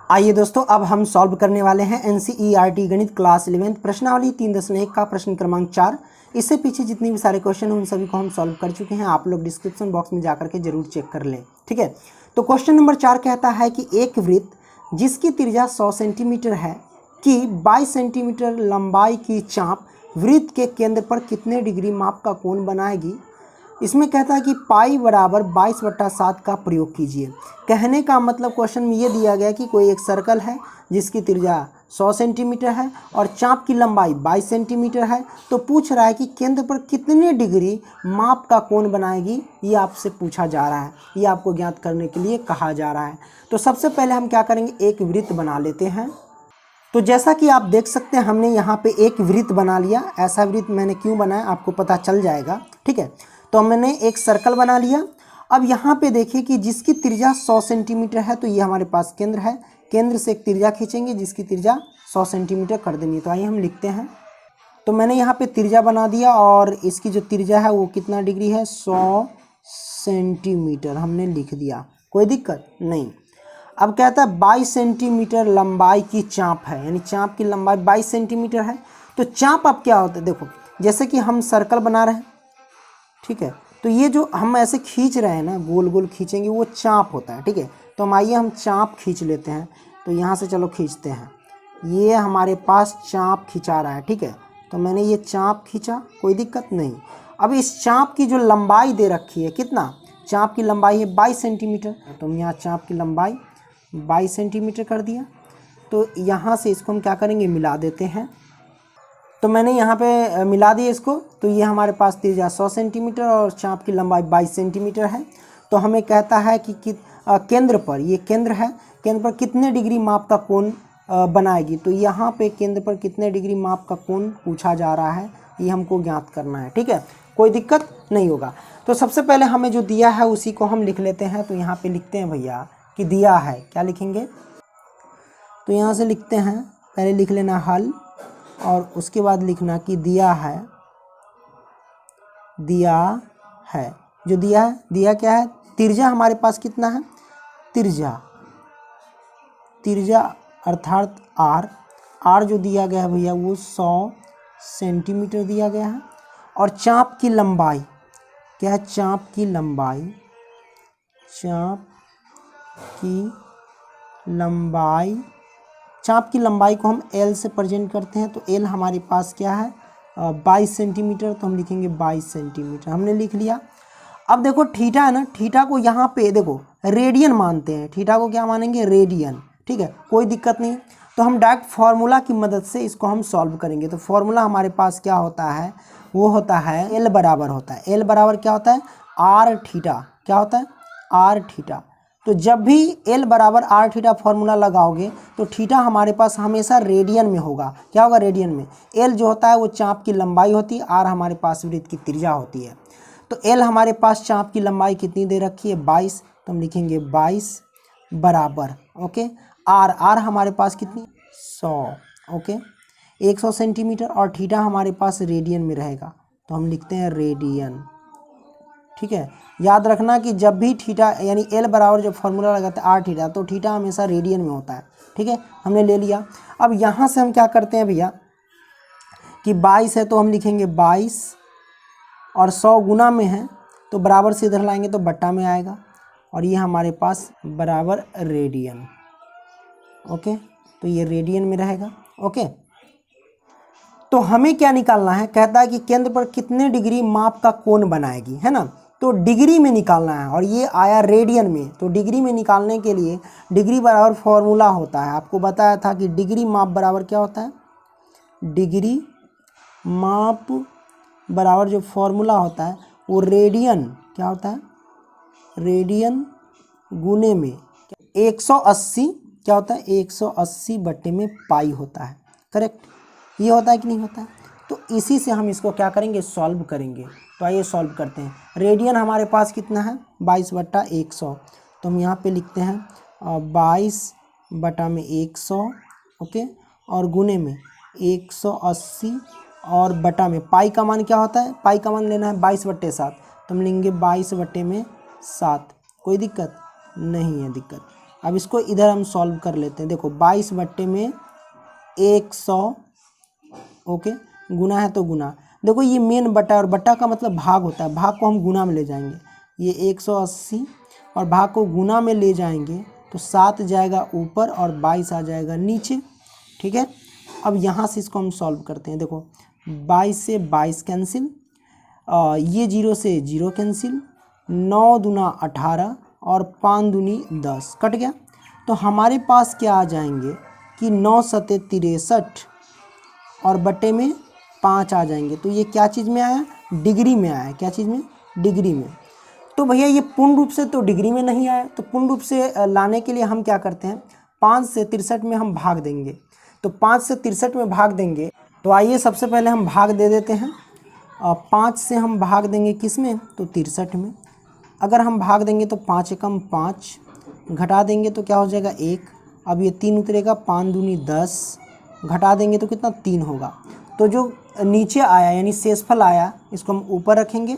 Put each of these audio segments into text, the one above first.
आइए दोस्तों, अब हम सॉल्व करने वाले हैं एनसीईआरटी गणित क्लास 11 प्रश्नावली 3.1 का प्रश्न क्रमांक 4। इससे पीछे जितनी भी सारे क्वेश्चन हैं उन सभी को हम सॉल्व कर चुके हैं। आप लोग डिस्क्रिप्शन बॉक्स में जाकर के जरूर चेक कर लें, ठीक है। तो क्वेश्चन नंबर 4 कहता है कि एक वृत्त जिसकी त्रिज्या 100 सेंटीमीटर है कि 22 सेंटीमीटर लंबाई की चाप वृत्त के केंद्र पर कितने डिग्री माप का कोण बनाएगी। इसमें कहता है कि पाई बराबर 22/7 का प्रयोग कीजिए। कहने का मतलब क्वेश्चन में ये दिया गया कि कोई एक सर्कल है जिसकी त्रिज्या 100 सेंटीमीटर है और चाप की लंबाई 22 सेंटीमीटर है। तो पूछ रहा है कि केंद्र पर कितने डिग्री माप का कोण बनाएगी, ये आपसे पूछा जा रहा है, ये आपको ज्ञात करने के लिए कहा जा रहा है। तो सबसे पहले हम क्या करेंगे, एक वृत्त बना लेते हैं। तो जैसा कि आप देख सकते हैं हमने यहाँ पे एक वृत्त बना लिया। ऐसा वृत्त मैंने क्यों बनाया आपको पता चल जाएगा, ठीक है। तो मैंने एक सर्कल बना लिया। अब यहाँ पे देखिए कि जिसकी त्रिज्या 100 सेंटीमीटर है तो ये हमारे पास केंद्र है। केंद्र से एक त्रिज्या खींचेंगे जिसकी त्रिज्या 100 सेंटीमीटर कर देनी है। तो आइए हम लिखते हैं। तो मैंने यहाँ पे त्रिज्या बना दिया और इसकी जो त्रिज्या है वो कितना डिग्री है, 100 सेंटीमीटर हमने लिख दिया, कोई दिक्कत नहीं। अब कहता है 22 सेंटीमीटर लंबाई की चाप है, यानी चाप की लंबाई 22 सेंटीमीटर है। तो चाप अब क्या होता है, देखो जैसे कि हम सर्कल बना रहे हैं, ठीक है। तो ये जो हम ऐसे खींच रहे हैं ना, गोल गोल खींचेंगे, वो चाप होता है, ठीक है। तो हम आइए हम चाप खींच लेते हैं। तो यहाँ से चलो खींचते हैं। ये हमारे पास चाप खिंचा रहा है, ठीक है। तो मैंने ये चाप खींचा, कोई दिक्कत नहीं। अब इस चाप की जो लंबाई दे रखी है, कितना, चाप की लंबाई है 22 सेंटीमीटर। तो हम यहाँ चाप की लंबाई 22 सेंटीमीटर कर दिया। तो यहाँ से इसको हम क्या करेंगे, मिला देते हैं। तो मैंने यहाँ पे मिला दिया इसको। तो ये हमारे पास त्रिज्या 100 सेंटीमीटर और चाप की लंबाई 22 सेंटीमीटर है। तो हमें कहता है कि केंद्र पर, ये केंद्र है, केंद्र पर कितने डिग्री माप का कोण बनाएगी। तो यहाँ पे केंद्र पर कितने डिग्री माप का कोण पूछा जा रहा है, ये हमको ज्ञात करना है, ठीक है। कोई दिक्कत नहीं होगा। तो सबसे पहले हमें जो दिया है उसी को हम लिख लेते हैं। तो यहाँ पे लिखते हैं भैया कि दिया है, क्या लिखेंगे, तो यहाँ से लिखते हैं, पहले लिख लेना हल और उसके बाद लिखना कि दिया है, दिया है। जो दिया है, दिया क्या है, त्रिज्या हमारे पास कितना है, त्रिज्या, त्रिज्या अर्थात आर जो दिया गया है भैया वो 100 सेंटीमीटर दिया गया है। और चाप की लंबाई क्या है, चाप की लंबाई, चाप की लंबाई, चाप की लंबाई को हम एल से प्रेजेंट करते हैं। तो एल हमारे पास क्या है, 22 सेंटीमीटर। तो हम लिखेंगे 22 सेंटीमीटर, हमने लिख लिया। अब देखो थीटा है ना, थीटा को यहाँ पे देखो रेडियन मानते हैं, थीटा को क्या मानेंगे, रेडियन, ठीक है, कोई दिक्कत नहीं। तो हम डायरेक्ट फार्मूला की मदद से इसको हम सॉल्व करेंगे। तो फार्मूला हमारे पास क्या होता है, वो होता है एल बराबर होता है, एल बराबर क्या होता है, आर थीटा, क्या होता है, आर थीटा। तो जब भी एल बराबर आर थीटा फार्मूला लगाओगे तो थीटा हमारे पास हमेशा रेडियन में होगा। क्या होगा, रेडियन में। एल जो होता है वो चाप की लंबाई होती है, आर हमारे पास वृत्त की त्रिज्या होती है। तो एल हमारे पास चाप की लंबाई कितनी दे रखी है, 22। तो हम लिखेंगे 22 बराबर, ओके, आर हमारे पास कितनी, 100, ओके, 100 सेंटीमीटर। और थीटा हमारे पास रेडियन में रहेगा तो हम लिखते हैं रेडियन, ठीक है। याद रखना कि जब भी थीटा यानी एल बराबर जब फार्मूला लगाते हैं आर थीटा, तो थीटा हमेशा रेडियन में होता है, ठीक है। हमने ले लिया। अब यहाँ से हम क्या करते हैं भैया कि 22 है तो हम लिखेंगे 22 और 100 गुना में है तो बराबर से इधर लाएंगे तो बट्टा में आएगा और ये हमारे पास बराबर रेडियन, ओके। तो ये रेडियन में रहेगा, ओके। तो हमें क्या निकालना है, कहता है कि केंद्र पर कितने डिग्री माप का कोण बनाएगी, है ना। तो डिग्री में निकालना है और ये आया रेडियन में। तो डिग्री में निकालने के लिए डिग्री बराबर फॉर्मूला होता है, आपको बताया था कि डिग्री माप बराबर क्या होता है, डिग्री माप बराबर जो फॉर्मूला होता है वो रेडियन, क्या होता है, रेडियन गुने में 180, क्या होता है, 180 बट्टे में पाई होता है, करेक्ट। ये होता है कि नहीं होता है। तो इसी से हम इसको क्या करेंगे, सॉल्व करेंगे। तो आइए सॉल्व करते हैं। रेडियन हमारे पास कितना है, 22/100। तो हम यहाँ पे लिखते हैं 22/100, ओके, और गुने में 180 और बटा में पाई का मान क्या होता है, पाई का मान लेना है 22/7। तो हम लेंगे 22/7, कोई दिक्कत नहीं है, दिक्कत। अब इसको इधर हम सॉल्व कर लेते हैं। देखो 22 बट्टे में 100, ओके, गुना है तो गुना। देखो ये मेन बटा, और बटा का मतलब भाग होता है, भाग को हम गुना में ले जाएंगे। ये 180 और भाग को गुना में ले जाएंगे तो 7 जाएगा ऊपर और 22 आ जाएगा नीचे, ठीक है। अब यहाँ से इसको हम सॉल्व करते हैं। देखो 22 से 22 कैंसिल, ये 0 से 0 कैंसिल, 9 दूना 18 और 5 दूनी 10 कट गया। तो हमारे पास क्या आ जाएंगे कि 9 सते 63 और बटे में 5 आ जाएंगे। तो ये क्या चीज़ में आया, डिग्री में आया। क्या चीज़ में, डिग्री में। तो भैया ये पूर्ण रूप से तो डिग्री में नहीं आया, तो पूर्ण रूप से लाने के लिए हम क्या करते हैं, 5 से 63 में हम भाग देंगे। तो 5 से 63 में भाग देंगे, तो आइए सबसे पहले हम भाग दे देते हैं। 5 से हम भाग देंगे किस में, तो 63 में। अगर हम भाग देंगे तो 5 एकम 5, घटा देंगे तो क्या हो जाएगा 1। अब ये 3 उतरेगा, 5 दूनी 10, घटा देंगे तो कितना 3 होगा। तो जो नीचे आया यानी शेषफल आया इसको हम ऊपर रखेंगे,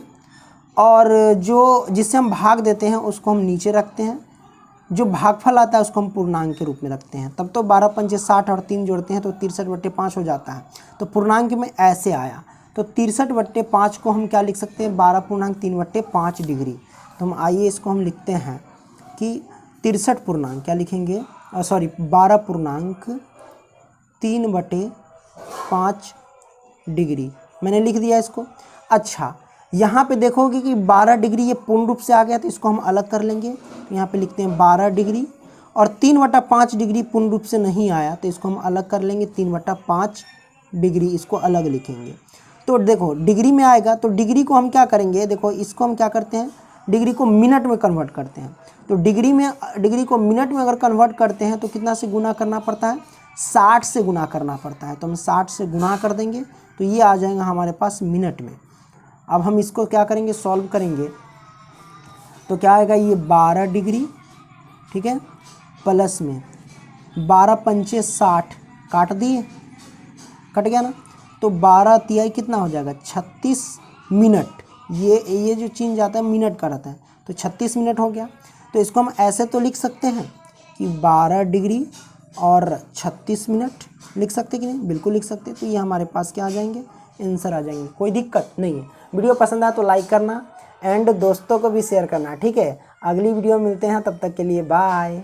और जो जिससे हम भाग देते हैं उसको हम नीचे रखते हैं। जो भागफल आता है उसको हम पूर्णांक के रूप में रखते हैं। तब तो 12 पंचे 60 और 3 जोड़ते हैं तो 63/5 हो जाता है। तो पूर्णांक में ऐसे आया। तो 63/5 को हम क्या लिख सकते हैं, 12.3/5 डिग्री। तो हम आइए इसको हम लिखते हैं कि 63 पूर्णांक क्या लिखेंगे, 12.3/5 डिग्री। मैंने लिख दिया इसको। अच्छा, यहाँ पे देखोगे कि 12 डिग्री ये पूर्ण रूप से आ गया, तो इसको हम अलग कर लेंगे। तो यहाँ पे लिखते हैं 12 डिग्री, और 3/5 डिग्री पूर्ण रूप से नहीं आया तो इसको हम अलग कर लेंगे, 3/5 डिग्री इसको अलग लिखेंगे। तो देखो डिग्री में आएगा, तो डिग्री को हम क्या करेंगे, देखो इसको हम क्या करते हैं, डिग्री को मिनट में कन्वर्ट करते हैं। तो डिग्री को मिनट में अगर कन्वर्ट करते हैं तो कितना से गुना करना पड़ता है, 60 से गुना करना पड़ता है। तो हम 60 से गुना कर देंगे तो ये आ जाएगा हमारे पास मिनट में। अब हम इसको क्या करेंगे, सॉल्व करेंगे तो क्या आएगा, ये 12 डिग्री, ठीक है, प्लस में 12 पंचे 60, काट दिए, कट गया ना। तो 12 तिहाई कितना हो जाएगा, 36 मिनट। ये जो चीज़ जाता है मिनट का रहता है, तो 36 मिनट हो गया। तो इसको हम ऐसे तो लिख सकते हैं कि 12 डिग्री और 36 मिनट लिख सकते कि नहीं, बिल्कुल लिख सकते। तो ये हमारे पास क्या आ जाएंगे, आंसर आ जाएंगे, कोई दिक्कत नहीं है। वीडियो पसंद आया तो लाइक करना एंड दोस्तों को भी शेयर करना, ठीक है। अगली वीडियो मिलते हैं, तब तक के लिए बाय।